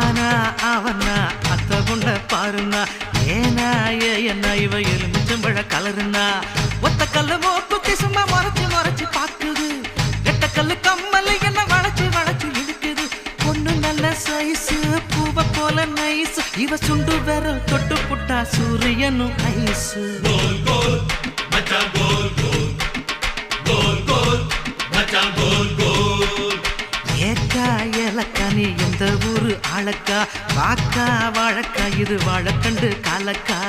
ஆனா அவனா அத்த கொண்ட பாருனா ஏனா என்ன இவ எலுமிச்சம்பழ கலருனா ஒத்த கல்லு மோக்குத்தி சும்மா முறைச்சு முறைச்சு பாக்குது எட்ட கல்லு கம்மல் என்ன வளைச்சு வளைச்சு இழுக்குது பொண்ணு நல்ல சைஸ் பூவ போல நைஸ் இவ சுண்டு விரல் தொட்டு புட்டா சூரியனும் ஐஸ் கோல் கோல் மச்சான் கோல் கோல் கோல் கோல் மச்சான் கோல் கோல் ஏக்கா ஏலக்கா நீ எந்த ஊரு ஆளக்கா வாக்கா வாழக்கா இது வாழக்கண்டு காலக்கா